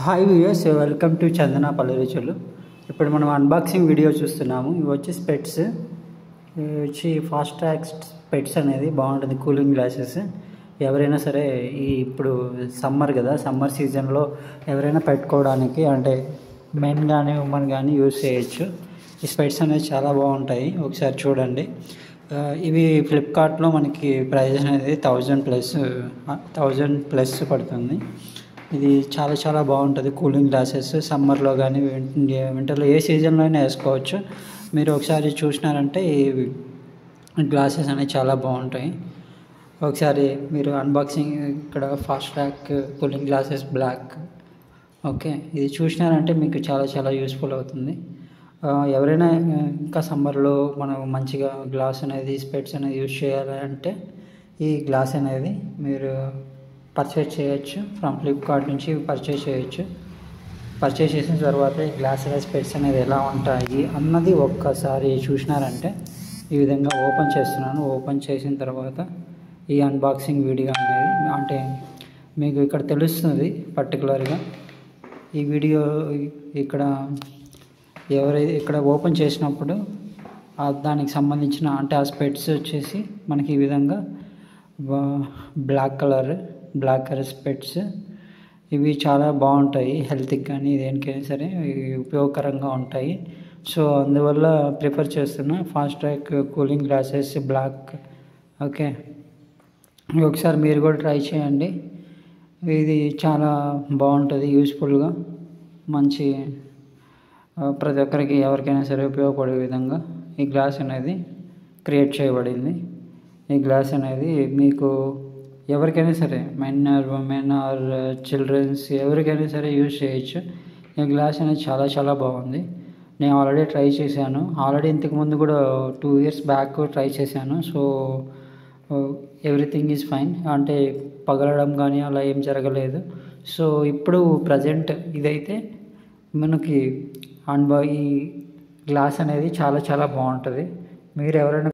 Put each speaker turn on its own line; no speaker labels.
Hi viewers, welcome to చందన పల్లె రుచులు. ఇప్పుడు మనం అన్బాక్సింగ్ వీడియో చూస్తున్నాము. ఇవి వచ్చి స్పెట్స్, ఇవి వచ్చి ఫాస్ట్ ట్రాక్ స్పెట్స్ అనేది బాగుంటుంది. కూలింగ్ గ్లాసెస్ ఎవరైనా సరే ఇప్పుడు సమ్మర్ కదా, సమ్మర్ సీజన్లో ఎవరైనా పెట్టుకోవడానికి అంటే మెన్ కానీ ఉమెన్ కానీ యూజ్ చేయొచ్చు. ఈ స్పెట్స్ అనేది చాలా బాగుంటాయి, ఒకసారి చూడండి. ఇవి ఫ్లిప్కార్ట్లో మనకి ప్రైస్ అనేది 1000+ పడుతుంది. ఇది చాలా చాలా బాగుంటుంది. కూలింగ్ గ్లాసెస్ సమ్మర్లో కానీ వింటర్లో ఏ సీజన్లో అయినా వేసుకోవచ్చు. మీరు ఒకసారి చూసినారంటే ఈ గ్లాసెస్ అనేవి చాలా బాగుంటాయి. ఒకసారి మీరు అన్బాక్సింగ్ ఇక్కడ fast track cooling glasses black, okay, ఇది చూసినారంటే మీకు చాలా చాలా యూస్ఫుల్ అవుతుంది. ఎవరైనా ఇంకా సమ్మర్లో మనం మంచిగా గ్లాస్ అనేది స్పెట్స్ అనేది యూజ్ చేయాలంటే ఈ గ్లాస్ అనేది మీరు పర్చేజ్ చేయొచ్చు. ఫ్రమ్ ఫ్లిప్కార్ట్ నుంచి పర్చేజ్ చేయొచ్చు. పర్చేజ్ చేసిన తర్వాత ఈ గ్లాస్ స్పెట్స్ అనేది ఎలా ఉంటాయి అన్నది ఒక్కసారి చూసినారంటే ఈ విధంగా ఓపెన్ చేస్తున్నాను. ఓపెన్ చేసిన తర్వాత ఈ అన్బాక్సింగ్ వీడియో అనేది అంటే మీకు ఇక్కడ తెలుస్తుంది పర్టికులర్గా. ఈ వీడియో ఇక్కడ ఎవరైతే ఇక్కడ ఓపెన్ చేసినప్పుడు దానికి సంబంధించిన అంటే ఆ స్పెట్స్ వచ్చేసి మనకి ఈ విధంగా బ్లాక్ కలర్ స్పెట్స్. ఇవి చాలా బాగుంటాయి, హెల్త్కి కానీ దేనికైనా సరే ఉపయోగకరంగా ఉంటాయి. సో అందువల్ల ప్రిఫర్ చేస్తున్నా fast track cooling glasses black. Okay, ఒకసారి మీరు కూడా ట్రై చేయండి. ఇది చాలా బాగుంటుంది, యూస్ఫుల్గా మంచి ప్రతి ఒక్కరికి ఎవరికైనా సరే ఉపయోగపడే విధంగా ఈ గ్లాస్ అనేది క్రియేట్ చేయబడింది. ఈ గ్లాస్ అనేది మీకు ఎవరికైనా సరే men or women or childrens ఎవరికైనా సరే యూజ్ చేయొచ్చు. ఈ గ్లాస్ అనేది చాలా చాలా బాగుంది. నేను ఆల్రెడీ ట్రై చేశాను. ఇంతకుముందు కూడా 2 years బ్యాక్ ట్రై చేశాను. సో ఎవ్రీథింగ్ ఈజ్ ఫైన్, అంటే పగలడం కానీ అలా ఏం జరగలేదు. సో ఇప్పుడు ప్రజెంట్ ఇదైతే మనకి ఈ గ్లాస్ అనేది చాలా చాలా బాగుంటుంది. మీరు ఎవరైనా